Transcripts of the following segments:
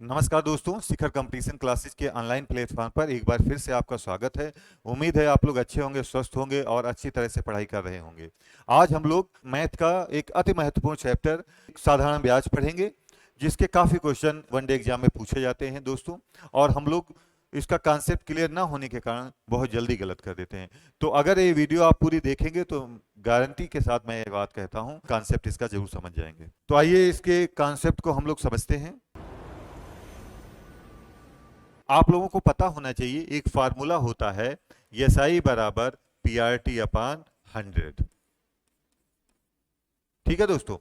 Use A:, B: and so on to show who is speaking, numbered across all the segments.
A: नमस्कार दोस्तों, शिखर competition classes के ऑनलाइन प्लेटफॉर्म पर एक बार फिर से आपका स्वागत है। उम्मीद है आप लोग अच्छे होंगे, स्वस्थ होंगे और अच्छी तरह से पढ़ाई कर रहे होंगे। आज हम लोग मैथ का एक अति महत्वपूर्ण चैप्टर साधारण ब्याज पढ़ेंगे, जिसके काफ़ी क्वेश्चन वनडे एग्जाम में पूछे जाते हैं दोस्तों। और हम लोग इसका कॉन्सेप्ट क्लियर ना होने के कारण बहुत जल्दी गलत कर देते हैं। तो अगर ये वीडियो आप पूरी देखेंगे तो गारंटी के साथ मैं ये बात कहता हूँ, कॉन्सेप्ट इसका जरूर समझ जाएंगे। तो आइए इसके कॉन्सेप्ट को हम लोग समझते हैं। आप लोगों को पता होना चाहिए, एक फार्मूला होता है एसआई बराबर पीआरटी अपान 100। ठीक है दोस्तों,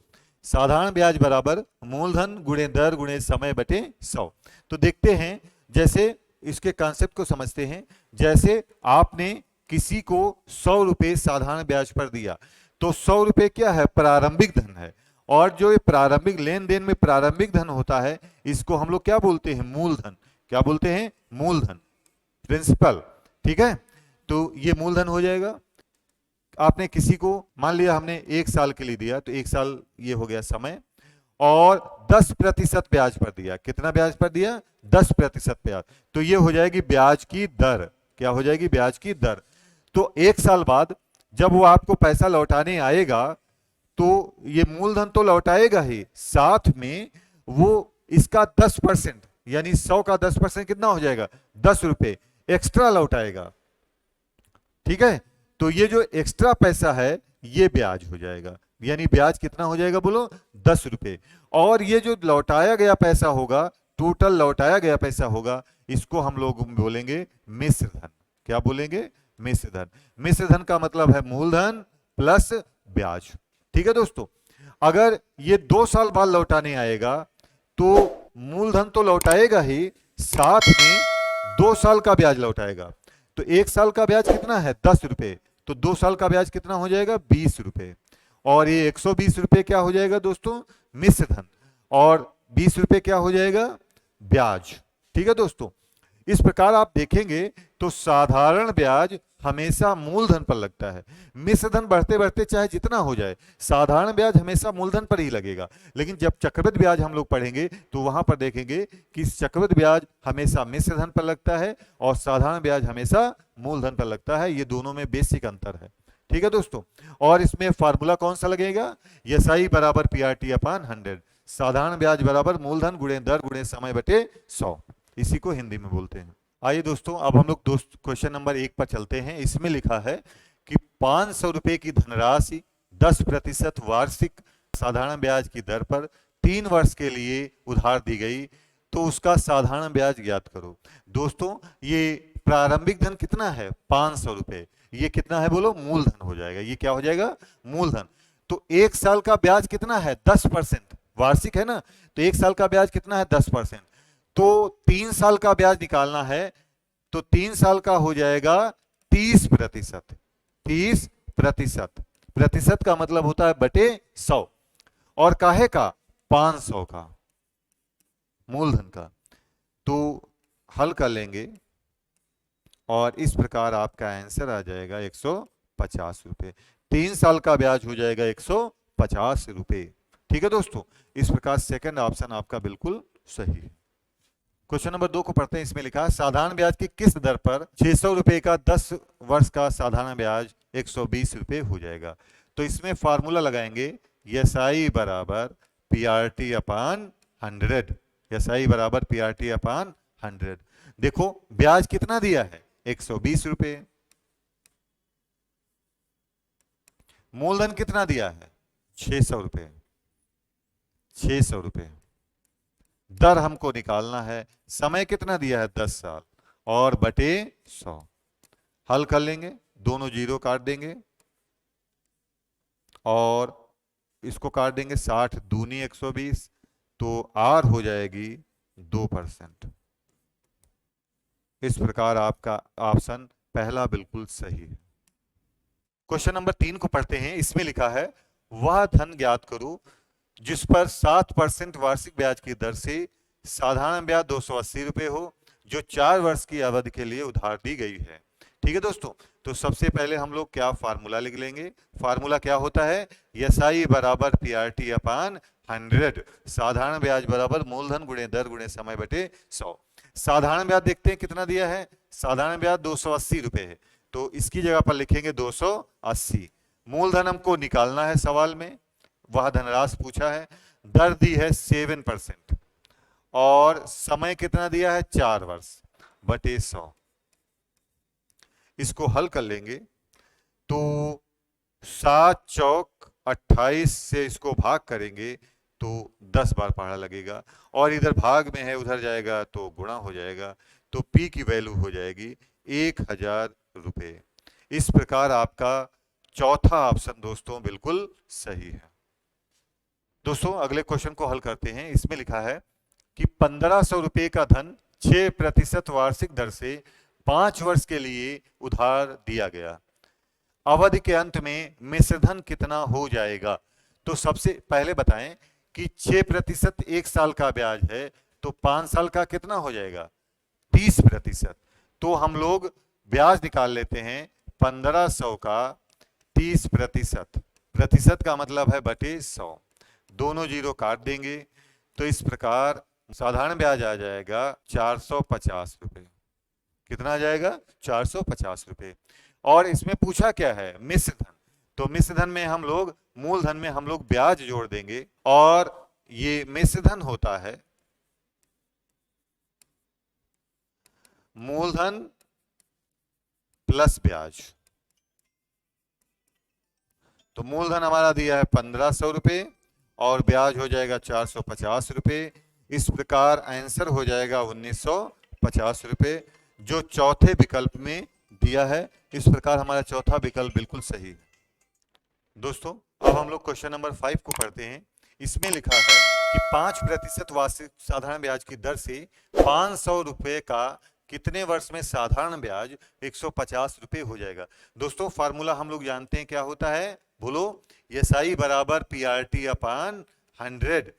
A: साधारण ब्याज बराबर मूलधन गुणे दर गुणे समय बटे 100। तो देखते हैं, जैसे इसके कॉन्सेप्ट को समझते हैं। जैसे आपने किसी को 100 रुपए साधारण ब्याज पर दिया, तो 100 रुपए क्या है? प्रारंभिक धन है। और जो ये प्रारंभिक लेन देन में प्रारंभिक धन होता है, इसको हम लोग क्या बोलते हैं? मूलधन। क्या बोलते हैं? मूलधन, प्रिंसिपल। ठीक है, तो ये मूलधन हो जाएगा। आपने किसी को मान लिया हमने 1 साल के लिए दिया, तो 1 साल ये हो गया समय, और 10% ब्याज पर दिया। कितना ब्याज पर दिया? 10% ब्याज। तो ये हो जाएगी ब्याज की दर। क्या हो जाएगी? ब्याज की दर। तो 1 साल बाद जब वो आपको पैसा लौटाने आएगा, तो ये मूलधन तो लौटाएगा ही, साथ में वो इसका 10%, यानी 100 का 10% कितना हो जाएगा? 10 रुपए एक्स्ट्रा लौटाएगा। ठीक है, तो ये जो एक्स्ट्रा पैसा है ये ब्याज हो जाएगा। यानी ब्याज कितना हो जाएगा? बोलो, 10 रुपए। और ये जो लौटाया गया पैसा होगा, टोटल लौटाया गया पैसा होगा, इसको हम लोग बोलेंगे मिश्र धन। क्या बोलेंगे? मिश्र धन। मिश्र धन का मतलब है मूलधन प्लस ब्याज। ठीक है दोस्तों, अगर ये 2 साल बाद लौटाने आएगा, तो मूलधन तो लौटाएगा ही, साथ में 2 साल का ब्याज लौटाएगा। तो 1 साल का ब्याज कितना है? 10 रुपए। तो 2 साल का ब्याज कितना हो जाएगा? 20 रुपए। और ये 120 रुपए क्या हो जाएगा दोस्तों? मिश्र धन। और 20 रुपए क्या हो जाएगा? ब्याज। ठीक है दोस्तों, इस प्रकार आप देखेंगे तो साधारण ब्याज हमेशा मूलधन पर लगता है। मिश्र धन बढ़ते बढ़ते चाहे जितना हो जाए, साधारण ब्याज हमेशा मूलधन पर ही लगेगा। लेकिन जब चक्रवृद्धि ब्याज हम लोग पढ़ेंगे, तो वहां पर देखेंगे कि चक्रवृद्धि ब्याज हमेशा मिश्र धन पर लगता है और साधारण ब्याज हमेशा मूलधन पर लगता है। ये दोनों में बेसिक अंतर है। ठीक है दोस्तों, और इसमें फार्मूला कौन सा लगेगा? एसआई बराबर पीआरटी अपान 100। साधारण ब्याज बराबर मूलधन गुणे दर गुणे समय बटे 100। इसी को हिंदी में बोलते हैं। आइए दोस्तों, अब हम लोग क्वेश्चन नंबर 1 पर चलते हैं। इसमें लिखा है कि 500 रुपए की धनराशि 10% वार्षिक साधारण ब्याज की दर पर 3 वर्ष के लिए उधार दी गई, तो उसका साधारण ब्याज ज्ञात करो। दोस्तों, ये प्रारंभिक धन कितना है? 500 रुपए। ये कितना है? बोलो, मूलधन हो जाएगा। ये क्या हो जाएगा? मूलधन। तो 1 साल का ब्याज कितना है? 10%। वार्षिक है ना, तो 1 साल का ब्याज कितना है? 10%। तो 3 साल का ब्याज निकालना है, तो 3 साल का हो जाएगा 30%। 30%। प्रतिशत का मतलब होता है बटे 100। और काहे का? 500 का, मूलधन का। तो हल कर लेंगे और इस प्रकार आपका आंसर आ जाएगा 150 रुपए। 3 साल का ब्याज हो जाएगा 150 रुपए। ठीक है दोस्तों, इस प्रकार सेकंड ऑप्शन आपका बिल्कुल सही है। क्वेश्चन नंबर 2 को पढ़ते हैं। इसमें लिखा है साधारण ब्याज की किस्त दर पर 600 रुपए का 10 वर्ष का साधारण ब्याज 120 रुपए हो जाएगा। तो इसमें फार्मूला लगाएंगे एसआई बराबर पीआरटी अपान 100। एसआई बराबर पीआरटी अपान 100। देखो, ब्याज कितना दिया है? 120 रुपए। मूलधन कितना दिया है? 600 रुपए। 600 रुपए। दर हमको निकालना है। समय कितना दिया है? 10 साल। और बटे 100। हल कर लेंगे, दोनों जीरो काट देंगे और इसको काट देंगे। 60 दूनी 120, तो आर हो जाएगी 2%। इस प्रकार आपका ऑप्शन पहला बिल्कुल सही है। क्वेश्चन नंबर 3 को पढ़ते हैं। इसमें लिखा है वह धन ज्ञात करो जिस पर 7% वार्षिक ब्याज की दर से साधारण ब्याज 280 रुपए हो, जो 4 वर्ष की अवधि के लिए उधार दी गई है। ठीक है दोस्तों। तो सबसे पहले हम लोग क्या फार्मूला लिख लेंगे। फार्मूला क्या होता है, एसआई बराबर पीआरटी अपान 100। साधारण ब्याज बराबर मूलधन गुणे दर गुणे समय बटे 100। साधारण ब्याज देखते हैं कितना दिया है, साधारण ब्याज 280 रुपए है, तो इसकी जगह पर लिखेंगे 280। मूलधन हमको निकालना है सवाल में, वह धनराशि पूछा है, दर दी है 7% और समय कितना दिया है 4 वर्ष बटे 100। इसको हल कर लेंगे तो 7 चौक 28 से इसको भाग करेंगे तो 10 बार पहाड़ा लगेगा, और इधर भाग में है उधर जाएगा तो गुणा हो जाएगा, तो P की वैल्यू हो जाएगी 1000 रुपए। इस प्रकार आपका चौथा ऑप्शन दोस्तों बिल्कुल सही है। दोस्तों अगले क्वेश्चन को हल करते हैं। इसमें लिखा है कि 1500 रुपए का धन 6% वार्षिक दर से 5 वर्ष के लिए उधार दिया गया। अवधि के अंत में मिश्रधन कितना हो जाएगा। तो सबसे पहले बताएं कि 6% एक साल का ब्याज है, तो 5 साल का कितना हो जाएगा 30%। तो हम लोग ब्याज निकाल लेते हैं 1500 का 30%, प्रतिशत का मतलब है बटे 100, दोनों जीरो काट देंगे तो इस प्रकार साधारण ब्याज आ जाएगा 450 रुपए। कितना आ जाएगा 450 रुपए। और इसमें पूछा क्या है मिश्रधन, तो मिश्रधन में हम लोग मूलधन में हम लोग ब्याज जोड़ देंगे और ये मिश्रधन होता है मूलधन प्लस ब्याज। तो मूलधन हमारा दिया है 1500 रुपए और ब्याज हो जाएगा 450 रुपए। इस प्रकार आंसर हो जाएगा 1950 रुपए, जो चौथे विकल्प में दिया है। इस प्रकार हमारा चौथा विकल्प बिल्कुल सही है। दोस्तों अब हम लोग क्वेश्चन नंबर 5 को पढ़ते हैं। इसमें लिखा है कि 5% वार्षिक साधारण ब्याज की दर से 500 रुपए का कितने वर्ष में साधारण ब्याज 150 रुपए हो जाएगा। दोस्तों फार्मूला हम लोग जानते हैं क्या होता है, बोलो, एसआई बराबर पीआरटी अपान 100।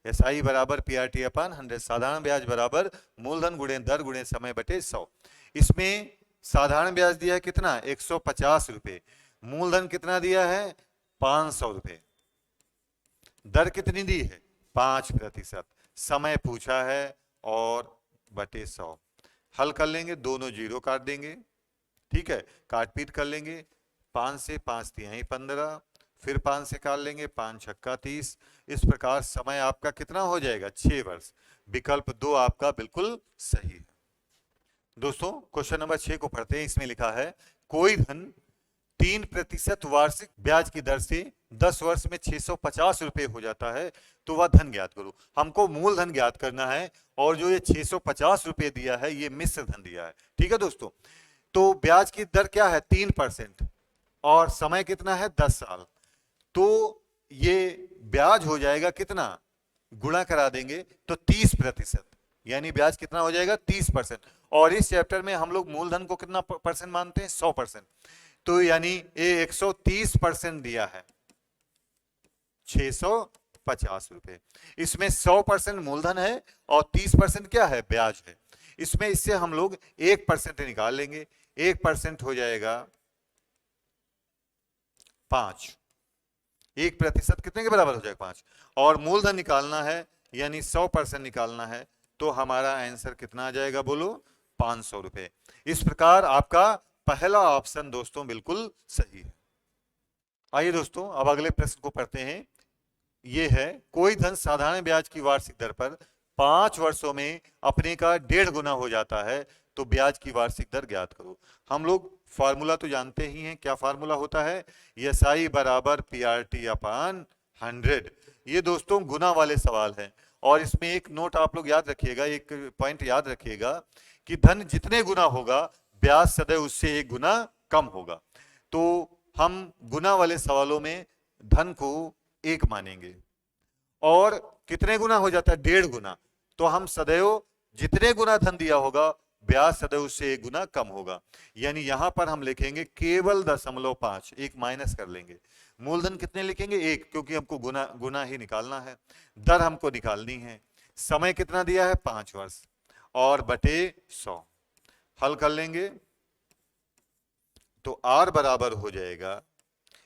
A: एसआई बराबर पीआरटी अपान 100। साधारण ब्याज बराबर मूलधन गुणे दर गुणे समय बटे 100। इसमें साधारण ब्याज दिया है कितना 150 रुपए, मूलधन कितना दिया है 500 रुपए, दर कितनी दी है 5%, समय पूछा है और बटे 100। हल कर लेंगे, दोनों जीरो काट देंगे, ठीक है, काट पीट कर लेंगे। 5 से 5 तिहाई 15, फिर 5 से काट लेंगे, 5 छक्का 30। इस प्रकार समय आपका कितना हो जाएगा 6 वर्ष। विकल्प 2 आपका बिल्कुल सही है। दोस्तों क्वेश्चन नंबर 6 को पढ़ते हैं। इसमें लिखा है कोई धन 3% वार्षिक ब्याज की दर से 10 वर्ष में 650 रुपए हो जाता है, तो वह धन ज्ञात करो। हमको मूलधन ज्ञात करना है और जो ये 650 रुपए दिया है ये मिश्र धन दिया है, ठीक है दोस्तों। तो ब्याज की दर क्या है 3% और समय कितना है 10 साल, तो ये ब्याज हो जाएगा कितना, गुणा करा देंगे तो 30%, यानी ब्याज कितना हो जाएगा 30%। और इस चैप्टर में हम लोग मूलधन को कितना परसेंट मानते हैं 100%, तो यानी ये 130% दिया है 650 रुपए। इसमें 100% मूलधन है और 30% क्या है ब्याज है। इसमें इससे हम लोग 1% निकाल लेंगे, 1% हो जाएगा 5, 1% कितने के बराबर हो जाएगा 5, और मूलधन निकालना है यानी 100% निकालना है, तो हमारा आंसर कितना आ जाएगा बोलो 500 रुपए। इस प्रकार आपका पहला ऑप्शन दोस्तों बिल्कुल सही है। आइए दोस्तों अब अगले प्रश्न को पढ़ते हैं। यह है कोई धन साधारण ब्याज की वार्षिक दर पर 5 वर्षों में अपने का 1.5 गुना हो जाता है, तो ब्याज की वार्षिक दर ज्ञात करो। हम लोग फॉर्मूला तो जानते ही हैं, क्या फॉर्मूला होता है, एसआई बराबर पीआरटी अपान 100। ये दोस्तों गुना वाले सवाल हैं, और इसमें एक नोट आप लोग याद रखिएगा, एक पॉइंट याद रखिएगा कि धन जितने गुना होगा ब्याज सदैव उससे 1 गुना कम होगा। तो हम गुना वाले सवालों में धन को 1 मानेंगे, और कितने गुना हो जाता है 1.5 गुना, तो हम सदैव जितने गुना धन दिया होगा ब्याज सदैव उससे 1 गुना कम होगा। यानी यहां पर हम लिखेंगे केवल 0.5, 1 माइनस कर लेंगे। मूलधन कितने लिखेंगे 1, क्योंकि हमको गुना ही निकालना है, दर हमको निकालनी है, समय कितना दिया है 5 वर्ष और बटे 100। हल कर लेंगे तो R बराबर हो जाएगा,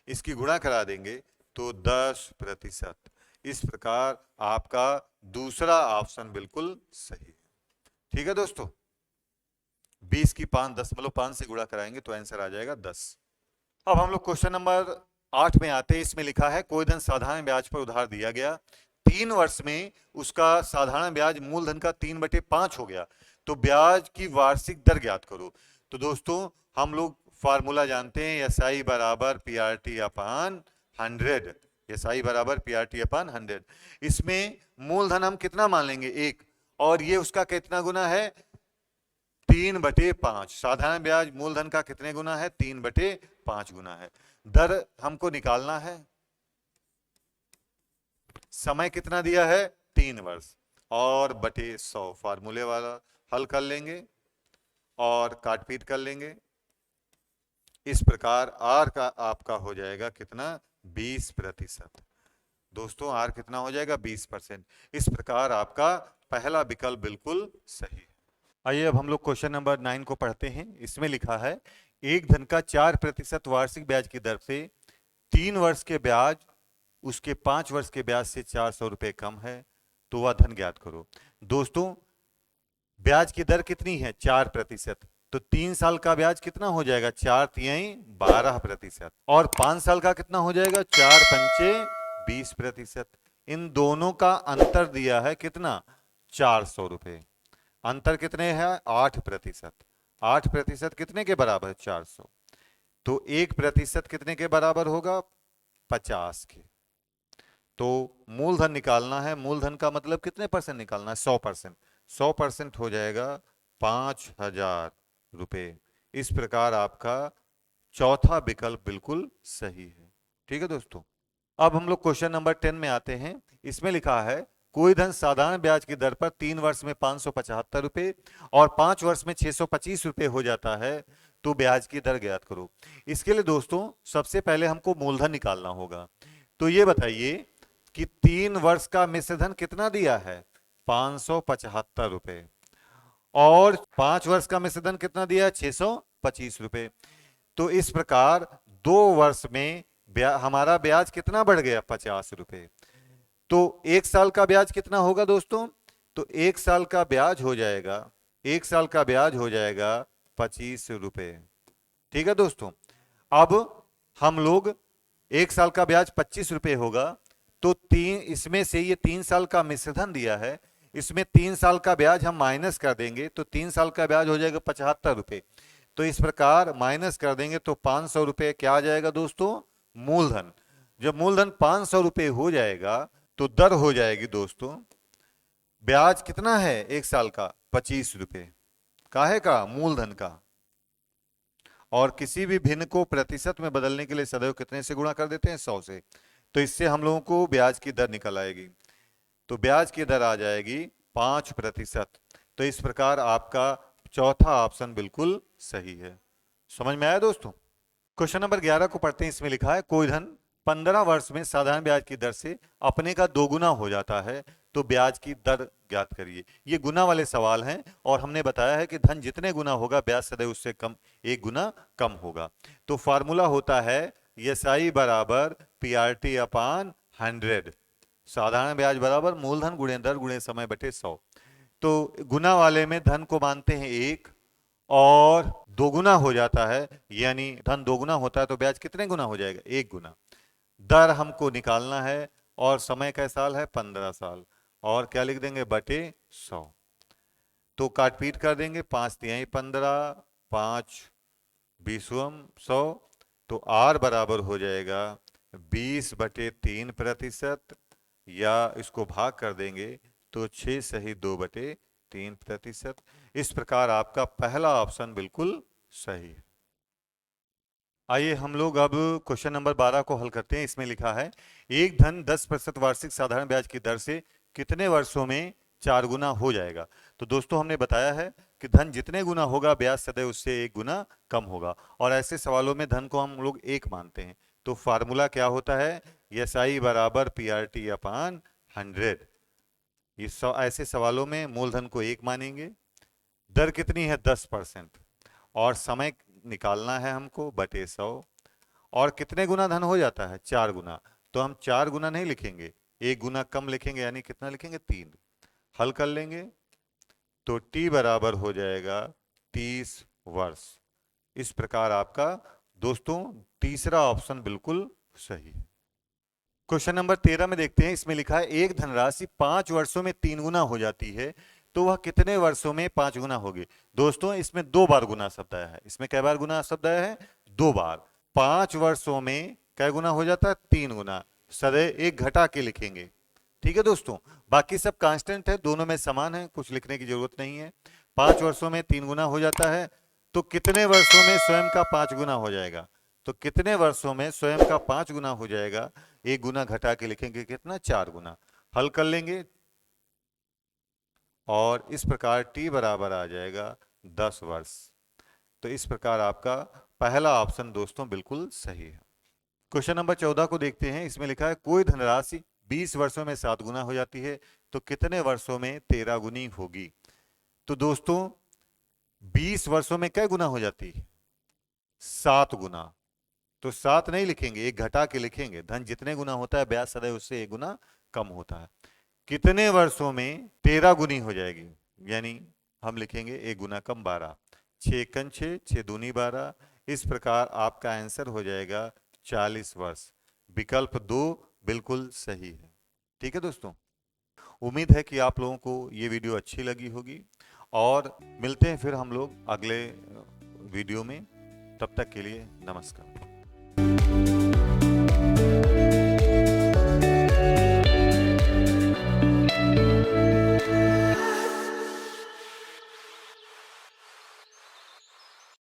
A: इसकी गुणा करा देंगे तो 10%। इस प्रकार आपका दूसरा ऑप्शन बिल्कुल सही है। ठीक है दोस्तों, 20 की 5.5 से गुणा कराएंगे तो आंसर आ जाएगा 10। अब हम लोग क्वेश्चन नंबर 8 में आते हैं। इसमें लिखा है कोई धन साधारण ब्याज पर उधार दिया गया, 3 वर्ष में उसका साधारण ब्याज मूलधन का 3/5 हो गया, तो ब्याज की वार्षिक दर ज्ञात करो। तो दोस्तों हम लोग फार्मूला जानते हैं, एस आई बराबर P R T upon 100, S I बराबर पी आर टी अपान 100। इसमें मूलधन हम कितना मान लेंगे, 1, और ये उसका कितना गुना है, 3/5। साधारण ब्याज मूलधन का कितने गुना है, 3/5 गुना है। दर हमको निकालना है, समय कितना दिया है, 3 वर्ष, और बटे 100 फार्मूले वाला हल कर लेंगे और काट पीट कर लेंगे। इस प्रकार आर का आपका हो जाएगा कितना, 20%। दोस्तों आर कितना हो जाएगा, 20%। इस प्रकार आपका पहला विकल्प बिल्कुल सही है। आइए अब हम लोग क्वेश्चन नंबर 9 को पढ़ते हैं। इसमें लिखा है एक धन का 4% वार्षिक ब्याज की दर से 3 वर्ष के ब्याज उसके 5 वर्ष के ब्याज से 400 रुपए कम है, तो वह धन ज्ञात करो। दोस्तों ब्याज की दर कितनी है, 4%, तो 3 साल का ब्याज कितना हो जाएगा, 4×3 12%, और 5 साल का कितना हो जाएगा, 4×5 20%। इन दोनों का अंतर दिया है कितना, 400 रुपए। अंतर कितने हैं, 8%। 8% कितने के बराबर है, 400। तो 1% कितने के बराबर होगा, 50 के। तो मूलधन निकालना है, मूलधन का मतलब कितने परसेंट निकालना है, 100%। 100% हो जाएगा 5,000 रुपए। इस प्रकार आपका चौथा विकल्प बिल्कुल सही है। ठीक है दोस्तों, अब हम लोग क्वेश्चन नंबर 10 में आते हैं। इसमें लिखा है कोई धन साधारण ब्याज की दर पर 3 वर्ष में 575 रुपए और 5 वर्ष में 625 रुपए हो जाता है, तो ब्याज की दर ज्ञात करो। इसके लिए दोस्तों सबसे पहले हमको मूलधन निकालना होगा। तो ये बताइए कि 3 वर्ष का मिश्र धन कितना दिया है, 575 रुपए, और 5 वर्ष का मिश्र धन कितना दिया है, 625 रुपए। तो इस प्रकार 2 वर्ष में हमारा ब्याज कितना बढ़ गया, 50 रुपए। तो 1 साल का ब्याज कितना होगा दोस्तों, तो 1 साल का ब्याज हो जाएगा, 1 साल का ब्याज हो जाएगा 25 रुपए। ठीक है दोस्तों, अब हम लोग 1 साल का ब्याज 25 रुपए होगा, तो इसमें से ये 3 साल का मिश्रधन दिया है, इसमें 3 साल का ब्याज हम माइनस कर देंगे, तो 3 साल का ब्याज हो जाएगा 75 रुपए। तो इस प्रकार माइनस कर देंगे तो 500 रुपए क्या आ जाएगा दोस्तों, मूलधन। जब मूलधन 500 रुपए हो जाएगा तो दर हो जाएगी दोस्तों, ब्याज कितना है 1 साल का, 25 रुपए। काहे का, मूलधन का। और किसी भी भिन्न को प्रतिशत में बदलने के लिए सदैव कितने से गुणा कर देते हैं, 100 से। तो इससे हम लोगों को ब्याज की दर निकल आएगी। तो ब्याज की दर आ जाएगी 5%। तो इस प्रकार आपका चौथा ऑप्शन बिल्कुल सही है। समझ में आया दोस्तों। क्वेश्चन नंबर 11 को पढ़ते हैं। इसमें लिखा है कोई धन 15 वर्ष में साधारण ब्याज की दर से अपने का 2 गुना हो जाता है, तो ब्याज की दर ज्ञात करिए। ये गुना वाले सवाल हैं और हमने बताया है कि धन जितने गुना होगा ब्याज सदैव उससे कम 1 गुना कम होगा। तो फार्मूला होता है एस आई बराबर पी आर टी अपान 100। साधारण ब्याज बराबर मूलधन गुणे दर गुणे समय बटे 100। तो गुना वाले में धन को मानते हैं 1 और 2 गुना हो जाता है, यानी धन 2 गुना होता है तो ब्याज कितने गुना हो जाएगा, 1 गुना। दर हमको निकालना है और समय का साल है 15 साल, और क्या लिख देंगे, बटे 100। तो काट पीट कर देंगे, 5×3 15, 5 20 100। तो आर बराबर हो जाएगा 20/3%, या इसको भाग कर देंगे तो 6 सही 2/3%। इस प्रकार आपका पहला ऑप्शन बिल्कुल सही है। आइए हम लोग अब क्वेश्चन नंबर 12 को हल करते हैं। इसमें लिखा है एक धन 10% वार्षिक साधारण ब्याज की दर से कितने वर्षों में 4 गुना हो जाएगा। तो दोस्तों हमने बताया है कि धन जितने गुना होगा ब्याज सदैव उससे 1 गुना कम होगा, और ऐसे सवालों में धन को हम लोग 1 मानते हैं। तो फार्मूला क्या होता है, एस आई बराबर पी आर टी अपान 100। ऐसे सवालों में मूलधन को 1 मानेंगे, दर कितनी है 10%, और समय निकालना है हमको बटे 100। और कितने गुना धन हो जाता है? 4 गुना। तो हम 4 गुना नहीं लिखेंगे, 1 गुना कम लिखेंगे, यानी कितना लिखेंगे? 3। हल कर लेंगे तो t बराबर हो जाएगा 30 वर्ष। इस प्रकार आपका दोस्तों तीसरा ऑप्शन बिल्कुल सही है। क्वेश्चन नंबर 13 में देखते हैं, इसमें लिखा है एक धनराशि 5 वर्षों में 3 गुना हो जाती है, तो वह कितने वर्षों में 5 गुना होगी? दोस्तों इसमें 2 बार गुना शब्द आया है। इसमें कै बार गुना शब्द आया है? 2 बार। 5 वर्षों में कै गुना हो जाता है? 3 गुना। सदैव एक घटा के लिखेंगे, ठीक है दोस्तों। बाकी सब कांस्टेंट है, दोनों में समान है, कुछ लिखने की जरूरत नहीं है। 5 वर्षों में 3 गुना हो जाता है, तो कितने वर्षों में स्वयं का 5 गुना हो जाएगा? तो कितने वर्षों में स्वयं का 5 गुना हो जाएगा? एक गुना घटा के लिखेंगे, कितना? 4 गुना। हल कर लेंगे और इस प्रकार t बराबर आ जाएगा 10 वर्ष। तो इस प्रकार आपका पहला ऑप्शन दोस्तों बिल्कुल सही है। क्वेश्चन नंबर 14 को देखते हैं, इसमें लिखा है कोई धनराशि 20 वर्षों में 7 गुना हो जाती है, तो कितने वर्षों में 13 गुनी होगी? तो दोस्तों 20 वर्षों में कै गुना हो जाती है? 7 गुना। तो 7 नहीं लिखेंगे, एक घटा के लिखेंगे। धन जितने गुना होता है ब्याज सदैव उससे 1 गुना कम होता है। कितने वर्षों में 13 गुनी हो जाएगी? यानी हम लिखेंगे 1 गुना कम 12। 6 एकन 6, 6 दूनी 12। इस प्रकार आपका आंसर हो जाएगा 40 वर्ष। विकल्प 2 बिल्कुल सही है। ठीक है दोस्तों, उम्मीद है कि आप लोगों को ये वीडियो अच्छी लगी होगी और मिलते हैं फिर हम लोग अगले वीडियो में। तब तक के लिए नमस्कार।